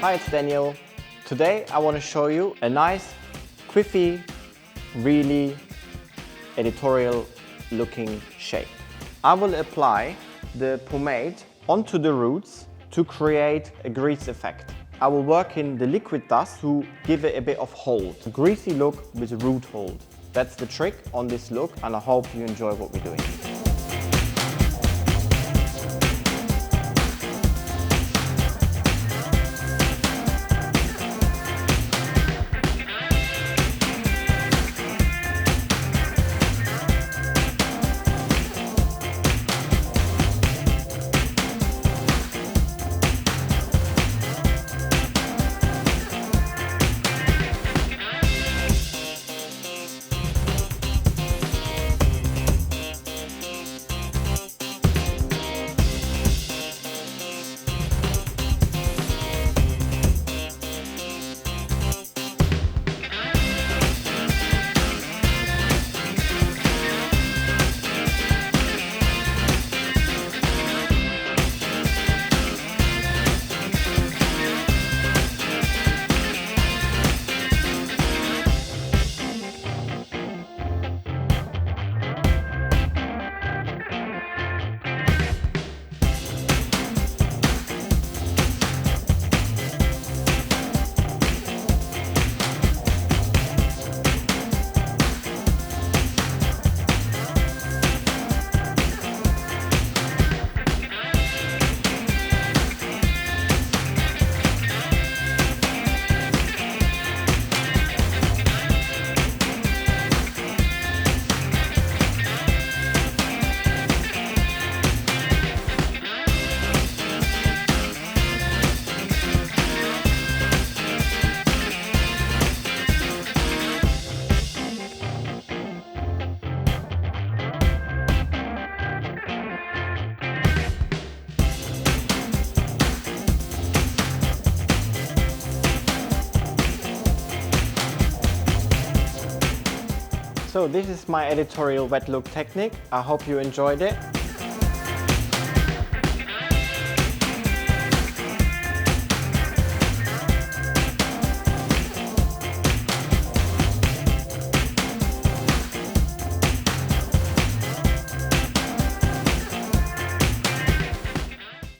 Hi, it's Daniel. Today I want to show you a nice, quiffy, really editorial looking shape. I will apply the pomade onto the roots to create a grease effect. I will work in the liquid dust to give it a bit of hold. A greasy look with a root hold. That's the trick on this look, and I hope you enjoy what we're doing. So this is my editorial wet look technique. I hope you enjoyed it.